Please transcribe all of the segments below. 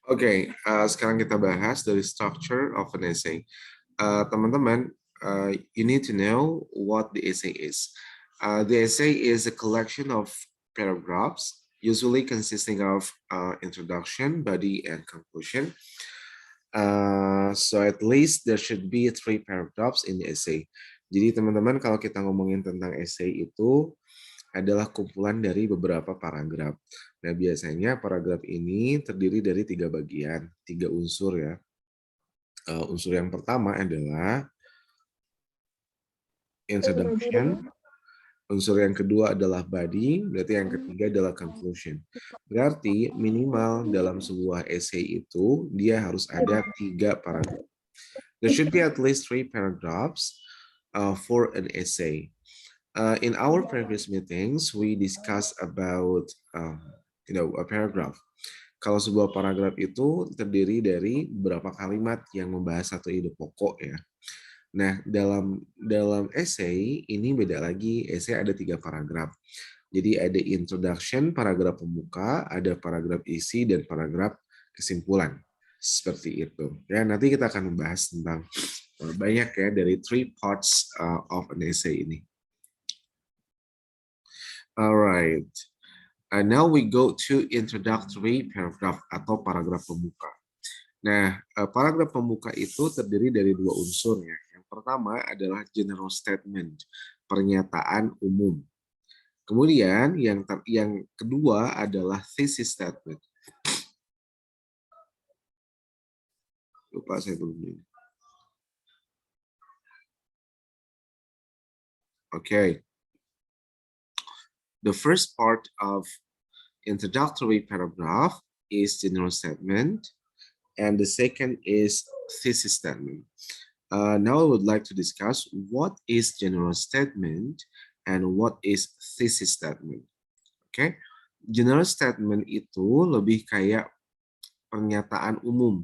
Oke, sekarang kita bahas dari structure of an essay. Teman-teman, you need to know what the essay is. The essay is a collection of paragraphs, usually consisting of introduction, body, and conclusion. So at least there should be 3 paragraphs in the essay. Jadi teman-teman, kalau kita ngomongin tentang essay itu adalah kumpulan dari beberapa paragraf. Nah, biasanya paragraf ini terdiri dari 3 bagian, 3 unsur ya. Unsur yang pertama adalah introduction, unsur yang kedua adalah body, berarti yang ketiga adalah conclusion. Berarti minimal dalam sebuah essay itu dia harus ada 3 paragraf. There should be at least 3 paragraphs for an essay. In our previous meetings, we discussed about a paragraph. Kalau sebuah paragraf itu terdiri dari beberapa kalimat yang membahas satu ide pokok ya. Nah, dalam essay ini beda lagi. Essay ada 3 paragraf. Jadi ada introduction, paragraf pembuka, ada paragraf isi dan paragraf kesimpulan. Seperti itu. Ya, nanti kita akan membahas tentang banyak ya dari 3 parts of an essay ini. Alright. Now we go to introductory paragraph atau paragraf pembuka. Nah, paragraf pembuka itu terdiri dari 2 unsur ya. Yang pertama adalah general statement, pernyataan umum. Kemudian yang kedua adalah thesis statement. Lupa saya belum ini. Okay. The first part of introductory paragraph is general statement, and the second is thesis statement. Now I would like to discuss what is general statement and what is thesis statement. Okay, general statement itu lebih kayak pernyataan umum.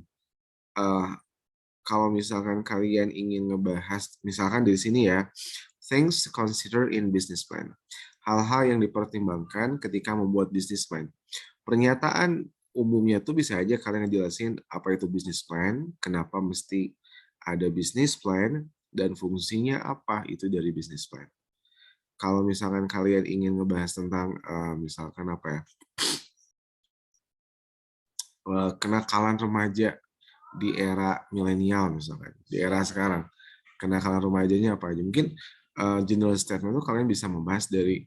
Kalau misalkan kalian ingin ngebahas, misalkan di sini ya, things to consider in business plan. Hal-hal yang dipertimbangkan ketika membuat business plan. Pernyataan umumnya tuh bisa aja kalian ngejelasin apa itu business plan, kenapa mesti ada business plan, dan fungsinya apa itu dari business plan. Kalau misalkan kalian ingin ngebahas tentang misalkan apa ya, kenakalan remaja di era milenial misalkan, di era sekarang, kenakalan remajanya apa aja. Mungkin general statement itu kalian bisa membahas dari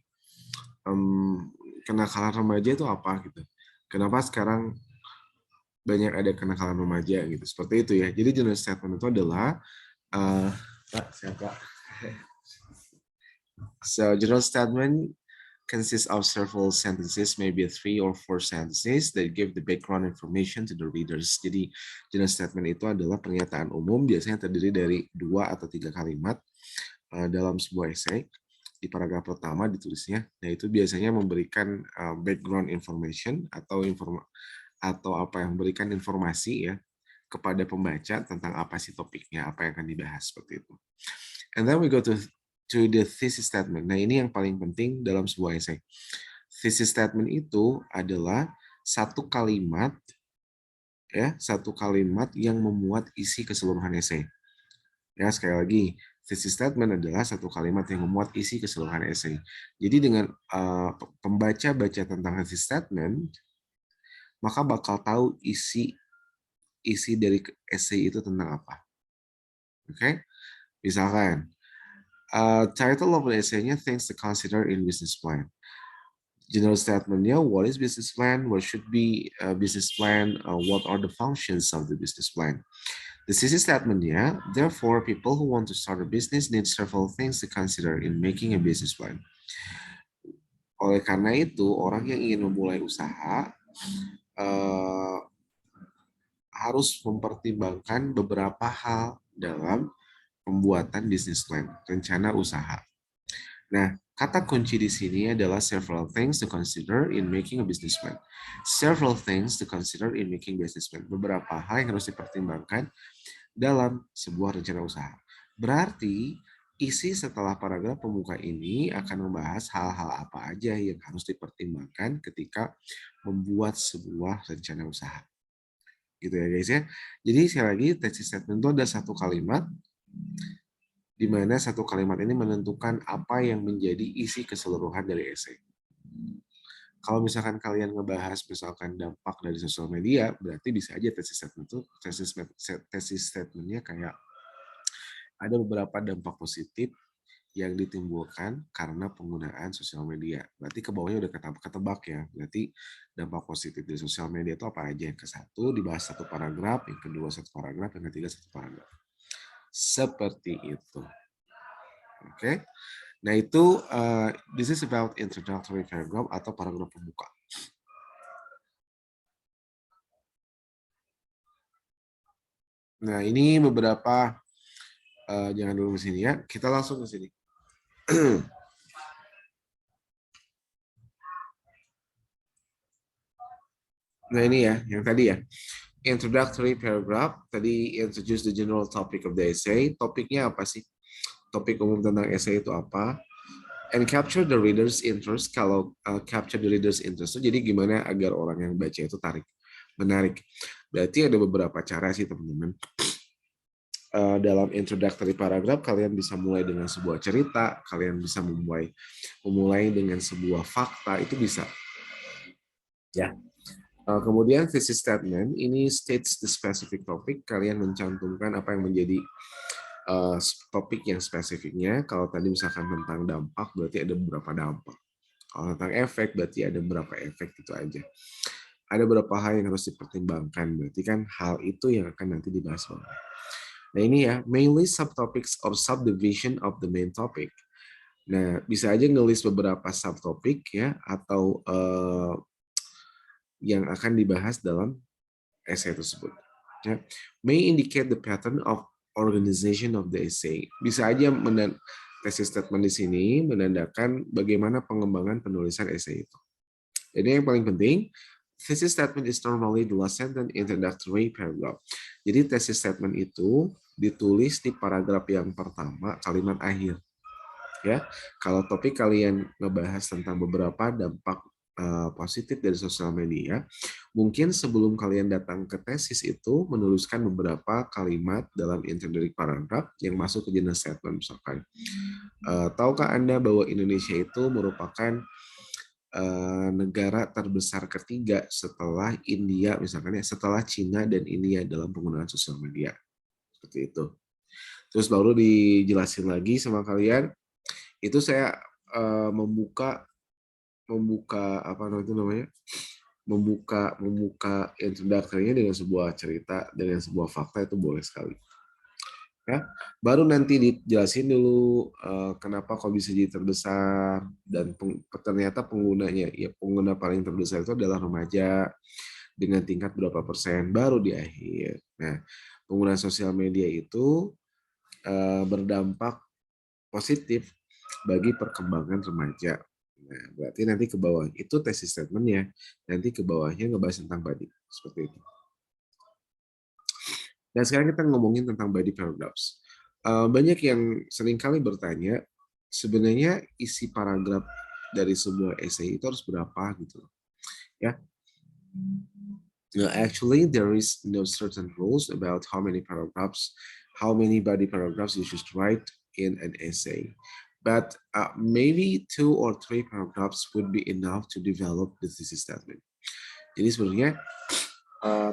kenakalan remaja itu apa gitu. Kenapa sekarang banyak ada kenakalan remaja gitu. Seperti itu ya. Jadi general statement itu adalah siapa? So general statement consists of several sentences, maybe 3 or 4 sentences that give the background information to the readers. Jadi general statement itu adalah pernyataan umum, biasanya terdiri dari 2 atau 3 kalimat dalam sebuah essay. Di paragraf pertama ditulisnya, nah itu biasanya memberikan background information atau apa yang memberikan informasi ya kepada pembaca tentang apa sih topiknya, apa yang akan dibahas seperti itu. And then we go to the thesis statement. Nah, ini yang paling penting dalam sebuah essay. Thesis statement itu adalah satu kalimat yang memuat isi keseluruhan essay. Ya, sekali lagi, thesis statement adalah satu kalimat yang memuat isi keseluruhan essay. Jadi dengan pembaca baca tentang thesis statement, maka bakal tahu isi dari essay itu tentang apa. Oke, misalkan title of the essay-nya things to consider in business plan. General statement-nya, what is business plan? What should be a business plan? What are the functions of the business plan? The thesis statement-nya, therefore, people who want to start a business need several things to consider in making a business plan. Oleh karena itu, orang yang ingin memulai usaha harus mempertimbangkan beberapa hal dalam pembuatan business plan, rencana usaha. Nah, kata kunci di sini adalah several things to consider in making a business plan. Several things to consider in making business plan. Beberapa hal yang harus dipertimbangkan dalam sebuah rencana usaha. Berarti isi setelah paragraf pembuka ini akan membahas hal-hal apa aja yang harus dipertimbangkan ketika membuat sebuah rencana usaha. gitu ya guys ya. Jadi sekali lagi thesis statement itu ada satu kalimat di mana satu kalimat ini menentukan apa yang menjadi isi keseluruhan dari esai. Kalau misalkan kalian ngebahas misalkan dampak dari sosial media, berarti bisa aja thesis statement itu thesis statementnya kayak ada beberapa dampak positif yang ditimbulkan karena penggunaan sosial media. Berarti ke bawahnya udah ketebak ya. Berarti dampak positif dari sosial media itu apa aja? Yang ke satu dibahas satu paragraf, yang kedua satu paragraf, yang ketiga satu paragraf. Seperti itu. Oke. Nah itu this is about introductory paragraph atau paragraf pembuka. Nah ini beberapa jangan dulu ke sini ya. Kita langsung ke sini. Nah ini ya, yang tadi ya. Introductory paragraph, tadi introduce the general topic of the essay. Topiknya apa sih? Topik umum tentang essay itu apa? And capture the reader's interest. Kalau capture the reader's interest, jadi gimana agar orang yang baca itu menarik. Berarti ada beberapa cara sih teman-teman. Dalam introductory paragraph, kalian bisa mulai dengan sebuah cerita, kalian bisa memulai dengan sebuah fakta, itu bisa. Ya. Kemudian thesis statement, ini states the specific topic, kalian mencantumkan apa yang menjadi topik yang spesifiknya. Kalau tadi misalkan tentang dampak, berarti ada beberapa dampak. Kalau tentang efek, berarti ada beberapa efek, gitu aja. Ada beberapa hal yang harus dipertimbangkan, berarti kan hal itu yang akan nanti dibahas. Nah ini ya, mainly subtopics or subdivision of the main topic. Nah, bisa aja ngelis beberapa subtopik ya, atau yang akan dibahas dalam essay tersebut. Ya. May indicate the pattern of organization of the essay. Bisa aja thesis statement di sini menandakan bagaimana pengembangan penulisan essay itu. Jadi yang paling penting, thesis statement is normally the last sentence introductory paragraph. Jadi thesis statement itu ditulis di paragraf yang pertama, kalimat akhir. Ya, kalau topik kalian ngebahas tentang beberapa dampak positif dari sosial media, mungkin sebelum kalian datang ke tesis itu menuliskan beberapa kalimat dalam introductory paragraph yang masuk ke jenis statement misalkan. Tahukah Anda bahwa Indonesia itu merupakan negara terbesar ketiga setelah India misalkan ya, setelah Cina dan India dalam penggunaan sosial media. Seperti itu. Terus baru dijelasin lagi sama kalian, itu saya membuka apa namanya, membuka introductory-nya dengan sebuah cerita, dengan sebuah fakta, itu boleh sekali. Ya, baru nanti dijelasin dulu kenapa kok bisa jadi terbesar, dan ternyata penggunanya, ya pengguna paling terbesar itu adalah remaja dengan tingkat berapa persen, baru di akhir. Nah, penggunaan sosial media itu berdampak positif bagi perkembangan remaja. Nah, berarti nanti ke bawah itu tesis statement-nya, nanti ke bawahnya ngebahas tentang body, seperti itu. Dan sekarang kita ngomongin tentang body paragraphs. Banyak yang seringkali bertanya, sebenarnya isi paragraf dari sebuah essay itu harus berapa gitu, ya? No, actually, there is no certain rules about how many body paragraphs you should write in an essay. But maybe 2 or 3 paragraphs would be enough to develop the thesis statement. Jadi sebenarnya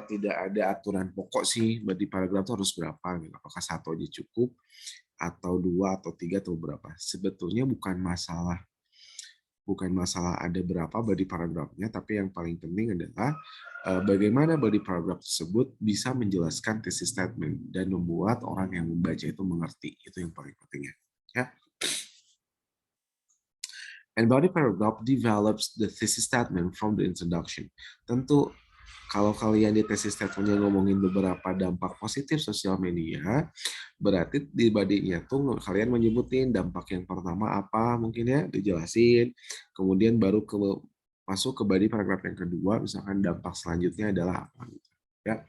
tidak ada aturan pokok sih body paragraph itu harus berapa. Gitu. Apakah 1 aja cukup, atau 2, atau 3, atau berapa. Sebetulnya bukan masalah ada berapa body paragrafnya, tapi yang paling penting adalah bagaimana body paragraph tersebut bisa menjelaskan thesis statement dan membuat orang yang membaca itu mengerti. Itu yang paling pentingnya. Ya. And body paragraph develops the thesis statement from the introduction. Tentu kalau kalian di thesis statement-nya ngomongin beberapa dampak positif sosial media, berarti di body-nya tuh kalian menyebutin dampak yang pertama apa, mungkin ya dijelasin, kemudian baru masuk ke body paragraf yang kedua, misalkan dampak selanjutnya adalah apa gitu. Ya.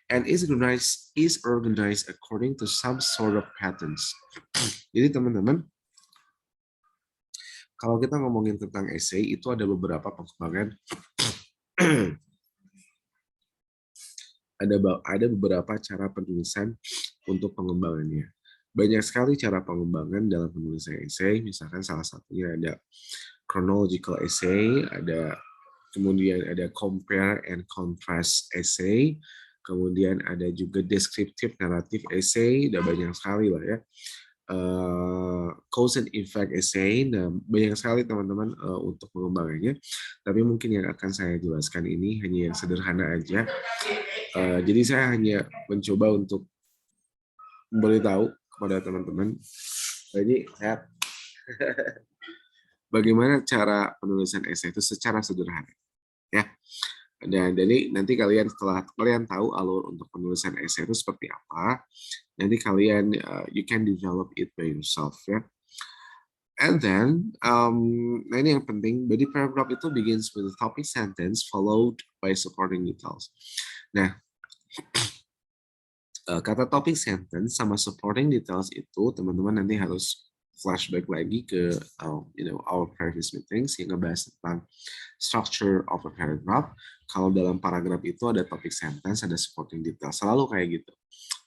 And is organized according to some sort of patterns. Jadi teman-teman, kalau kita ngomongin tentang essay, itu ada beberapa pengembangan ada beberapa cara penulisan untuk pengembangannya. Banyak sekali cara pengembangan dalam penulisan essay, misalkan salah satunya ada chronological essay, kemudian ada compare and contrast essay, kemudian ada juga descriptive narrative essay, udah banyak sekali lah ya. Cause and effect essay, nah banyak sekali teman-teman untuk pengembangannya. Tapi mungkin yang akan saya jelaskan ini hanya yang sederhana aja. Jadi saya hanya mencoba untuk memberitahu kepada teman-teman. Jadi saya bagaimana cara penulisan essay itu secara sederhana, ya. Dan jadi nanti setelah kalian tahu alur untuk penulisan essay itu seperti apa, nanti kalian you can develop it by yourself, ya. And then, nah ini yang penting, body paragraph itu begins with a topic sentence followed by supporting details. Nah, kata topic sentence sama supporting details itu teman-teman nanti harus flashback lagi ke our previous meetings yang ngebahas tentang structure of a paragraph. Kalau dalam paragraf itu ada topic sentence, ada supporting details, selalu kayak gitu.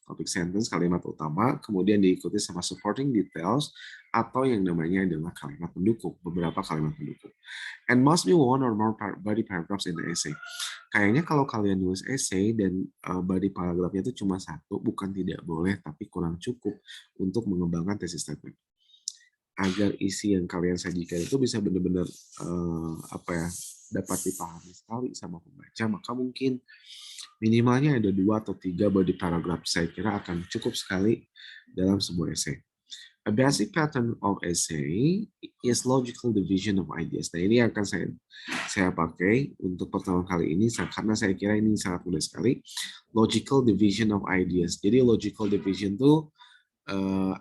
Topic sentence kalimat utama, kemudian diikuti sama supporting details atau yang namanya adalah kalimat pendukung, beberapa kalimat pendukung. And must be one or more body paragraphs in the essay. Kayaknya kalau kalian nulis essay dan body paragrafnya itu cuma satu, bukan tidak boleh, tapi kurang cukup untuk mengembangkan thesis statement. Agar isi yang kalian sajikan itu bisa benar-benar dapat dipahami sekali sama pembaca, maka mungkin minimalnya ada 2 atau 3 body paragraph. Saya kira akan cukup sekali dalam sebuah essay. A basic pattern of essay is logical division of ideas. Nah, ini akan saya pakai untuk pertama kali ini karena saya kira ini sangat mudah sekali. Logical division of ideas. Jadi logical division itu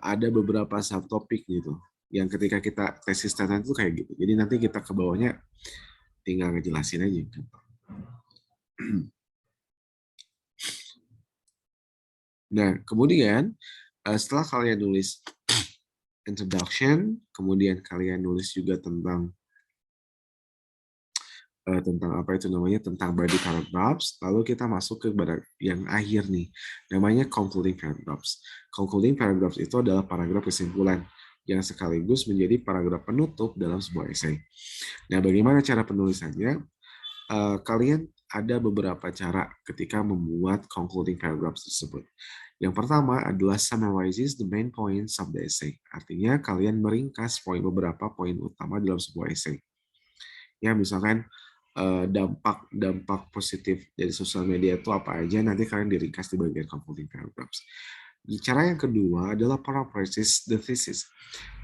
ada beberapa subtopik gitu. Yang ketika kita tesis statement itu kayak gitu. Jadi nanti kita ke bawahnya tinggal ngejelasin aja. Nah, kemudian setelah kalian nulis introduction, kemudian kalian nulis juga tentang tentang body paragraphs, lalu kita masuk ke yang akhir nih, namanya concluding paragraphs. Concluding paragraphs itu adalah paragraf kesimpulan yang sekaligus menjadi paragraf penutup dalam sebuah essay. Nah, bagaimana cara penulisannya? Kalian ada beberapa cara ketika membuat concluding paragraphs tersebut. Yang pertama adalah summarizes the main points of the essay. Artinya kalian meringkas beberapa poin utama dalam sebuah essay. Ya, misalkan dampak positif dari sosial media itu apa aja, nanti kalian diringkas di bagian concluding paragraphs. Cara yang kedua adalah paraphrases the thesis.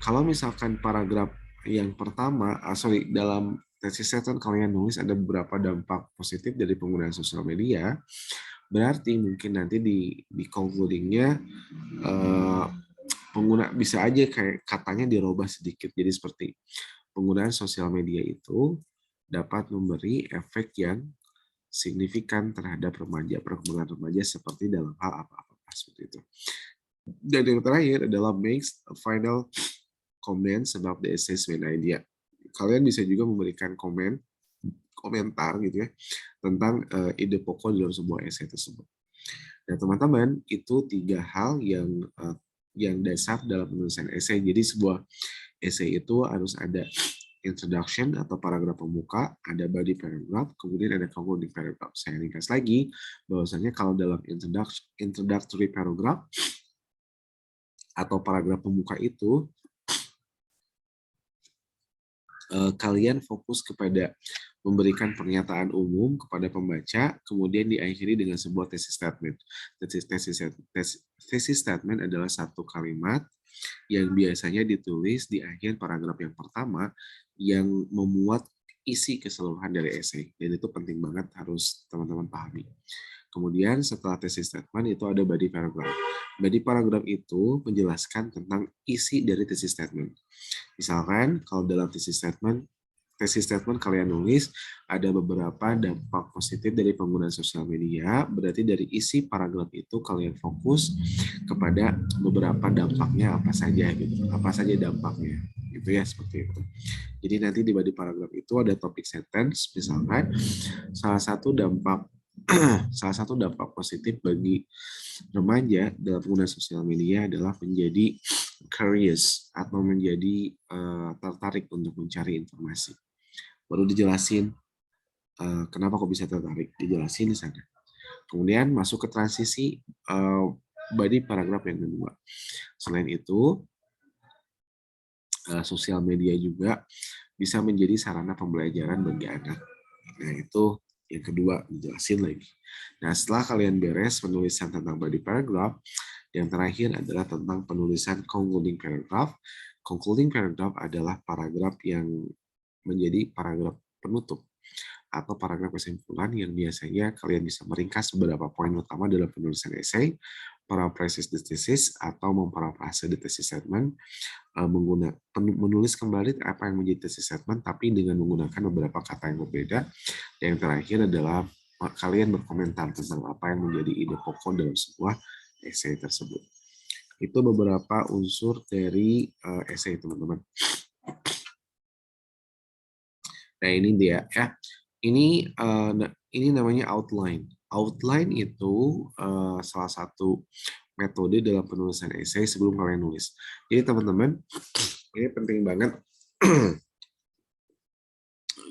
Kalau misalkan paragraf yang pertama, dalam tesis statement kalian nulis ada beberapa dampak positif dari penggunaan sosial media, berarti mungkin nanti di concluding-nya pengguna bisa aja kayak katanya dirubah sedikit, jadi seperti penggunaan sosial media itu dapat memberi efek yang signifikan terhadap perkembangan remaja seperti dalam hal apa-apa seperti itu. Dan yang terakhir adalah makes a final comments about the essay's main idea. Kalian bisa juga memberikan komentar gitu ya tentang ide pokok dalam sebuah essay tersebut. Nah, teman-teman, itu 3 hal yang dasar dalam penulisan essay. Jadi sebuah essay itu harus ada introduction atau paragraf pembuka, ada body paragraph, kemudian ada concluding paragraph. Saya ringkas lagi bahwasanya kalau dalam introductory paragraph atau paragraf pembuka itu kalian fokus kepada memberikan pernyataan umum kepada pembaca, kemudian diakhiri dengan sebuah thesis statement. Thesis statement adalah satu kalimat yang biasanya ditulis di akhir paragraf yang pertama yang memuat isi keseluruhan dari essay. Dan itu penting banget, harus teman-teman pahami. Kemudian setelah thesis statement itu ada body paragraph. Body paragraph itu menjelaskan tentang isi dari thesis statement. Misalkan kalau dalam thesis statement kalian nulis ada beberapa dampak positif dari penggunaan sosial media, berarti dari isi paragraf itu kalian fokus kepada beberapa dampaknya apa saja gitu, apa saja dampaknya gitu ya, seperti itu. Jadi nanti di body paragraf itu ada topik sentence, misalkan salah satu dampak salah satu dampak positif bagi remaja dalam penggunaan sosial media adalah menjadi curious atau menjadi tertarik untuk mencari informasi. Baru dijelasin kenapa kok bisa tertarik, dijelasin di sana. Kemudian masuk ke transisi body paragraf yang kedua. Selain itu, sosial media juga bisa menjadi sarana pembelajaran bagi anak. Nah, itu yang kedua, dijelasin lagi. Nah, setelah kalian beres penulisan tentang body paragraph, yang terakhir adalah tentang penulisan concluding paragraph. Concluding paragraph adalah paragraf yang menjadi paragraf penutup atau paragraf kesimpulan yang biasanya kalian bisa meringkas beberapa poin utama dalam penulisan esai, paraphrases the thesis, atau memparafrase the thesis statement, menulis kembali apa yang menjadi thesis statement, tapi dengan menggunakan beberapa kata yang berbeda. Dan yang terakhir adalah kalian berkomentar tentang apa yang menjadi ide pokok dalam sebuah esai tersebut. Itu beberapa unsur dari esai, teman-teman. Nah, ini dia ya. Ini namanya outline. Outline itu salah satu metode dalam penulisan esai sebelum kalian nulis. Jadi teman-teman, ini penting banget.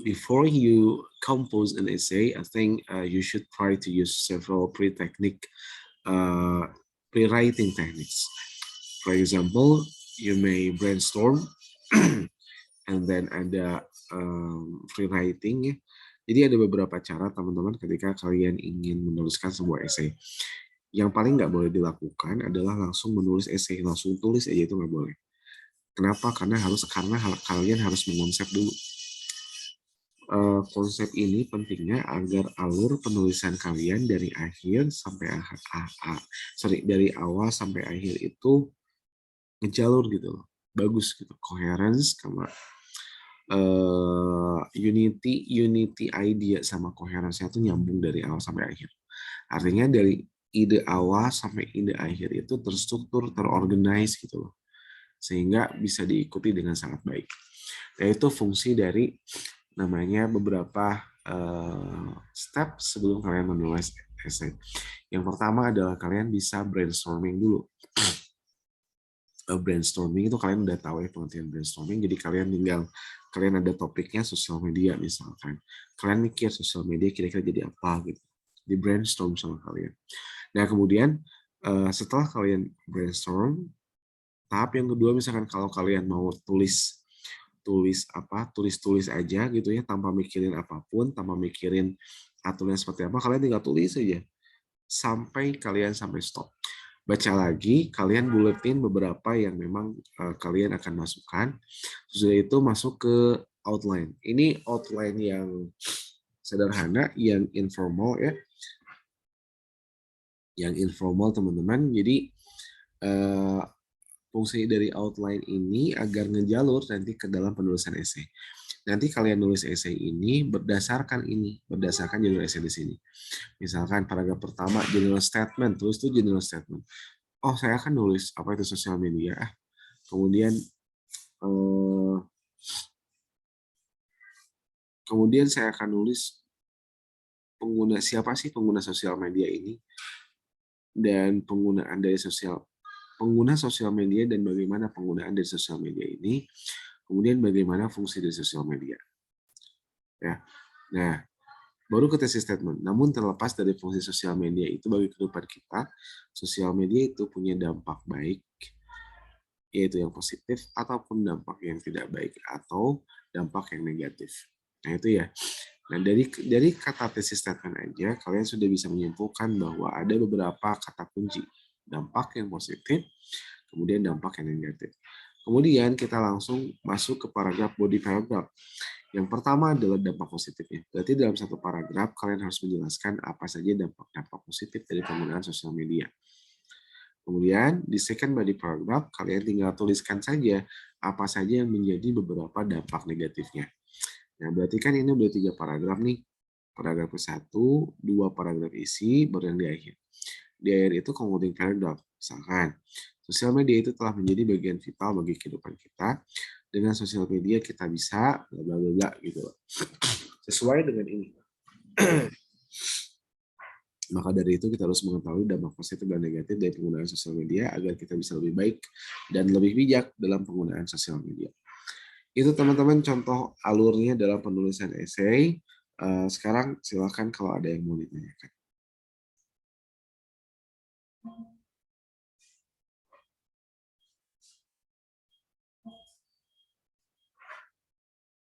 Before you compose an essay, I think you should try to use several pre-writing techniques. For example, you may brainstorm, and then ada free writing ya. Jadi ada beberapa cara teman-teman ketika kalian ingin menuliskan sebuah esai. Yang paling nggak boleh dilakukan adalah langsung menulis esai, langsung tulis aja, itu nggak boleh. Kenapa? Karena kalian harus mengonsep dulu. Konsep ini pentingnya agar alur penulisan kalian dari akhir sampai dari awal sampai akhir itu ngejalur gitu loh, bagus gitu, coherence sama unity idea sama coherence-nya itu nyambung dari awal sampai akhir. Artinya dari ide awal sampai ide akhir itu terstruktur, terorganize gitu loh, sehingga bisa diikuti dengan sangat baik. Nah, itu fungsi dari namanya beberapa step sebelum kalian menulis essay. Yang pertama adalah kalian bisa brainstorming dulu. Brainstorming itu kalian udah tahu ya pengertian brainstorming. Jadi kalian ada topiknya sosial media misalkan. Kalian mikir sosial media kira-kira jadi apa gitu. Di brainstorm sama kalian. Nah, kemudian setelah kalian brainstorm, tahap yang kedua misalkan kalau kalian mau tulis aja gitu ya, tanpa mikirin apapun, tanpa mikirin aturannya seperti apa, kalian tinggal tulis aja sampai stop. Baca lagi, kalian buletin beberapa yang memang kalian akan masukkan. Sesudah itu masuk ke outline. Ini outline yang sederhana, yang informal ya. Yang informal teman-teman. Jadi fungsi dari outline ini agar ngejalur nanti ke dalam penulisan esai. Nanti kalian nulis esai ini berdasarkan judul esai di sini. Misalkan paragraf pertama general statement, tulis itu general statement. Oh, saya akan nulis apa itu sosial media. Kemudian saya akan nulis siapa sih pengguna sosial media ini, dan penggunaan dari pengguna sosial media dan bagaimana penggunaan dari sosial media ini, kemudian bagaimana fungsi dari sosial media. Ya. Nah, baru ke thesis statement. Namun terlepas dari fungsi sosial media itu bagi kehidupan kita, sosial media itu punya dampak baik, yaitu yang positif, ataupun dampak yang tidak baik, atau dampak yang negatif. Nah, itu ya. Nah, dari kata thesis statement aja, kalian sudah bisa menyimpulkan bahwa ada beberapa kata kunci. Dampak yang positif, kemudian dampak yang negatif. Kemudian kita langsung masuk ke paragraf body paragraph. Yang pertama adalah dampak positifnya. Berarti dalam satu paragraf, kalian harus menjelaskan apa saja dampak positif dari penggunaan sosial media. Kemudian di second body paragraph, kalian tinggal tuliskan saja apa saja yang menjadi beberapa dampak negatifnya. Nah, berarti kan ini udah 3 paragraf nih. Paragraf ke-1, 2 paragraf isi, baru yang di akhir. Di akhir itu concluding paragraph. Misalkan, sosial media itu telah menjadi bagian vital bagi kehidupan kita. Dengan sosial media kita bisa bla bla bla gitu. Sesuai dengan ini. Maka dari itu kita harus mengetahui dampak positif dan negatif dari penggunaan sosial media agar kita bisa lebih baik dan lebih bijak dalam penggunaan sosial media. Itu teman-teman contoh alurnya dalam penulisan esai. Sekarang silakan kalau ada yang mau ditanyakan.